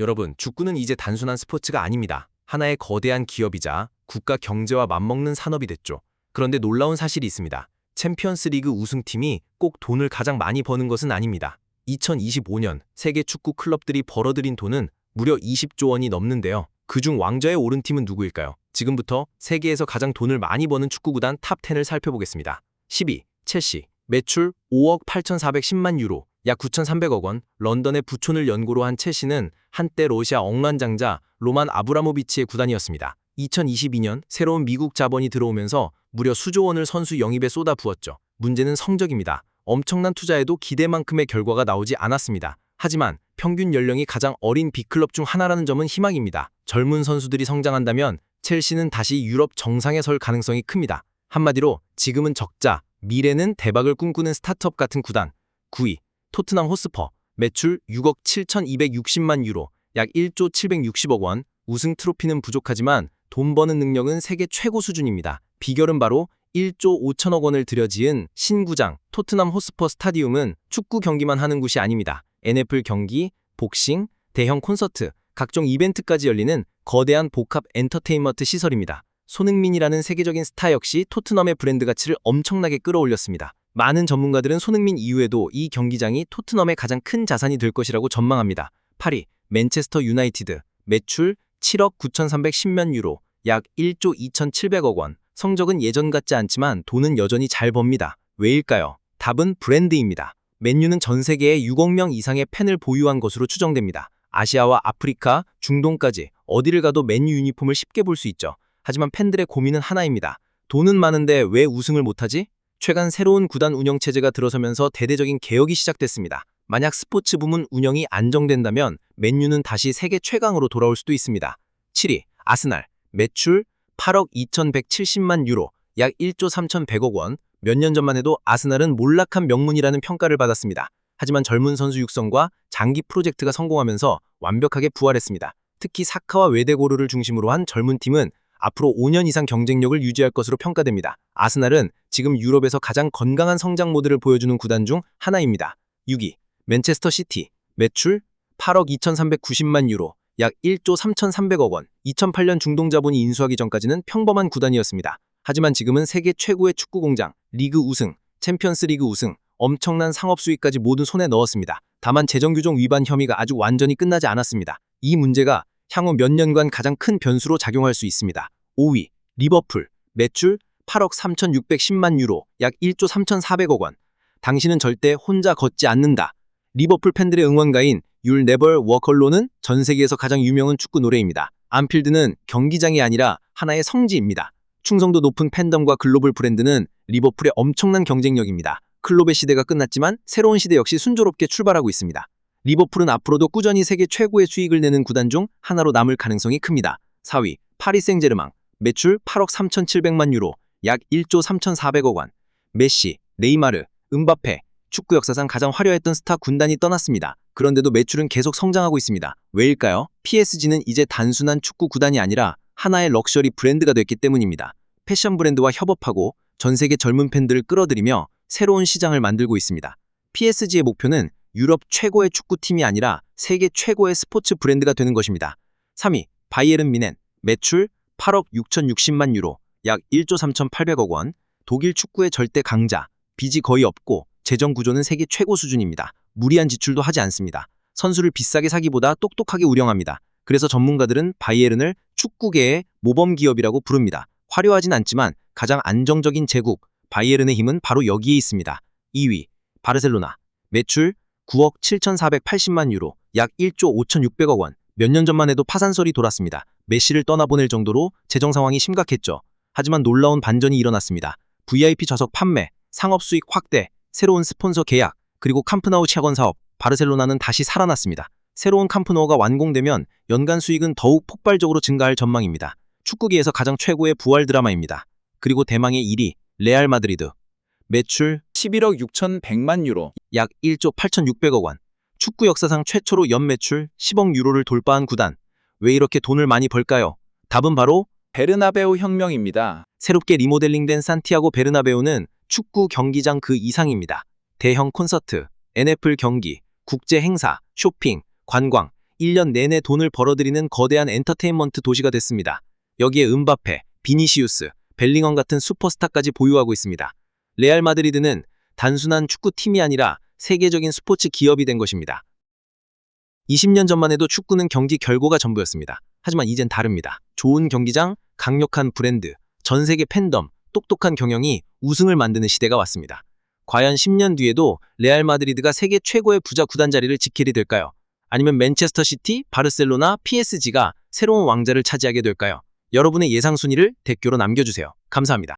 여러분, 축구는 이제 단순한 스포츠가 아닙니다. 하나의 거대한 기업이자 국가 경제와 맞먹는 산업이 됐죠. 그런데 놀라운 사실이 있습니다. 챔피언스 리그 우승팀이 꼭 돈을 가장 많이 버는 것은 아닙니다. 2025년 세계 축구 클럽들이 벌어들인 돈은 무려 20조 원이 넘는데요. 그중 왕좌에 오른 팀은 누구일까요? 지금부터 세계에서 가장 돈을 많이 버는 축구구단 탑 10을 살펴보겠습니다. 10위, 첼시. 매출 5억 8,410만 유로, 약 9,300억 원. 런던의 부촌을 연고로 한 첼시는 한때 러시아 억만장자 로만 아브라모비치의 구단이었습니다. 2022년 새로운 미국 자본이 들어오면서 무려 수조 원을 선수 영입에 쏟아부었죠. 문제는 성적입니다. 엄청난 투자에도 기대만큼의 결과가 나오지 않았습니다. 하지만 평균 연령이 가장 어린 B클럽 중 하나라는 점은 희망입니다. 젊은 선수들이 성장한다면 첼시는 다시 유럽 정상에 설 가능성이 큽니다. 한마디로 지금은 적자, 미래는 대박을 꿈꾸는 스타트업 같은 구단. 9위, 토트넘 호스퍼. 매출 6억 7,260만 유로, 약 1조 760억 원. 우승 트로피는 부족하지만 돈 버는 능력은 세계 최고 수준입니다. 비결은 바로 1조 5천억 원을 들여 지은 신구장 토트넘 호스퍼 스타디움은 축구 경기만 하는 곳이 아닙니다. NFL 경기, 복싱, 대형 콘서트, 각종 이벤트까지 열리는 거대한 복합 엔터테인먼트 시설입니다. 손흥민이라는 세계적인 스타 역시 토트넘의 브랜드 가치를 엄청나게 끌어올렸습니다. 많은 전문가들은 손흥민 이후에도 이 경기장이 토트넘의 가장 큰 자산이 될 것이라고 전망합니다. 8위, 맨체스터 유나이티드. 매출 7억 9,310만 유로, 약 1조 2,700억 원. 성적은 예전 같지 않지만 돈은 여전히 잘 법니다. 왜일까요? 답은 브랜드입니다. 맨유는 전 세계에 6억 명 이상의 팬을 보유한 것으로 추정됩니다. 아시아와 아프리카, 중동까지 어디를 가도 맨유 유니폼을 쉽게 볼 수 있죠. 하지만 팬들의 고민은 하나입니다. 돈은 많은데 왜 우승을 못하지? 최근 새로운 구단 운영체제가 들어서면서 대대적인 개혁이 시작됐습니다. 만약 스포츠 부문 운영이 안정된다면 맨유는 다시 세계 최강으로 돌아올 수도 있습니다. 7위, 아스날. 매출 8억 2,170만 유로, 약 1조 3,100억 원. 몇 년 전만 해도 아스날은 몰락한 명문이라는 평가를 받았습니다. 하지만 젊은 선수 육성과 장기 프로젝트가 성공하면서 완벽하게 부활했습니다. 특히 사카와 웨데고르를 중심으로 한 젊은 팀은 앞으로 5년 이상 경쟁력을 유지할 것으로 평가됩니다. 아스날은 지금 유럽에서 가장 건강한 성장 모드를 보여주는 구단 중 하나입니다. 6위, 맨체스터 시티. 매출 8억 2,390만 유로, 약 1조 3,300억 원. 2008년 중동 자본이 인수하기 전까지는 평범한 구단이었습니다. 하지만 지금은 세계 최고의 축구 공장, 리그 우승, 챔피언스 리그 우승, 엄청난 상업 수익까지 모두 손에 넣었습니다. 다만 재정규정 위반 혐의가 아직 완전히 끝나지 않았습니다. 이 문제가 향후 몇 년간 가장 큰 변수로 작용할 수 있습니다. 5위, 리버풀. 매출 8억 3,610만 유로, 약 1조 3,400억 원. 당신은 절대 혼자 걷지 않는다. 리버풀 팬들의 응원가인 You'll Never Walk Alone은 전 세계에서 가장 유명한 축구 노래입니다. 안필드는 경기장이 아니라 하나의 성지입니다. 충성도 높은 팬덤과 글로벌 브랜드는 리버풀의 엄청난 경쟁력입니다. 클롭의 시대가 끝났지만 새로운 시대 역시 순조롭게 출발하고 있습니다. 리버풀은 앞으로도 꾸준히 세계 최고의 수익을 내는 구단 중 하나로 남을 가능성이 큽니다. 4위, 파리 생제르맹. 매출 8억 3,700만 유로, 약 1조 3,400억 원. 메시, 네이마르, 음바페. 축구 역사상 가장 화려했던 스타 군단이 떠났습니다. 그런데도 매출은 계속 성장하고 있습니다. 왜일까요? PSG는 이제 단순한 축구 구단이 아니라 하나의 럭셔리 브랜드가 됐기 때문입니다. 패션 브랜드와 협업하고 전 세계 젊은 팬들을 끌어들이며 새로운 시장을 만들고 있습니다. PSG의 목표는 유럽 최고의 축구팀이 아니라 세계 최고의 스포츠 브랜드가 되는 것입니다. 3위, 바이에른 뮌헨. 매출 8억 6,060만 유로, 약 1조 3,800억 원. 독일 축구의 절대 강자, 빚이 거의 없고 재정 구조는 세계 최고 수준입니다. 무리한 지출도 하지 않습니다. 선수를 비싸게 사기보다 똑똑하게 운영합니다. 그래서 전문가들은 바이에른을 축구계의 모범기업이라고 부릅니다. 화려하진 않지만 가장 안정적인 제국, 바이에른의 힘은 바로 여기에 있습니다. 2위, 바르셀로나. 매출 9억 7,480만 유로, 약 1조 5,600억 원. 몇 년 전만 해도 파산설이 돌았습니다. 메시를 떠나보낼 정도로 재정 상황이 심각했죠. 하지만 놀라운 반전이 일어났습니다. VIP 좌석 판매, 상업 수익 확대, 새로운 스폰서 계약, 그리고 캄프나우 차건 사업. 바르셀로나는 다시 살아났습니다. 새로운 캄프노우가 완공되면 연간 수익은 더욱 폭발적으로 증가할 전망입니다. 축구계에서 가장 최고의 부활 드라마입니다. 그리고 대망의 1위, 레알 마드리드. 매출 11억 6,100만 유로, 약 1조 8,600억 원. 축구 역사상 최초로 연매출 10억 유로를 돌파한 구단. 왜 이렇게 돈을 많이 벌까요? 답은 바로 베르나베우 혁명입니다. 새롭게 리모델링된 산티아고 베르나베우는 축구 경기장 그 이상입니다. 대형 콘서트, NFL 경기, 국제 행사, 쇼핑, 관광, 1년 내내 돈을 벌어들이는 거대한 엔터테인먼트 도시가 됐습니다. 여기에 음바페, 비니시우스, 벨링엄 같은 슈퍼스타까지 보유하고 있습니다. 레알 마드리드는 단순한 축구팀이 아니라 세계적인 스포츠 기업이 된 것입니다. 20년 전만 해도 축구는 경기 결과가 전부였습니다. 하지만 이젠 다릅니다. 좋은 경기장, 강력한 브랜드, 전 세계 팬덤, 똑똑한 경영이 우승을 만드는 시대가 왔습니다. 과연 10년 뒤에도 레알 마드리드가 세계 최고의 부자 구단 자리를 지키게 될까요? 아니면 맨체스터 시티, 바르셀로나, PSG가 새로운 왕자를 차지하게 될까요? 여러분의 예상 순위를 댓글로 남겨주세요. 감사합니다.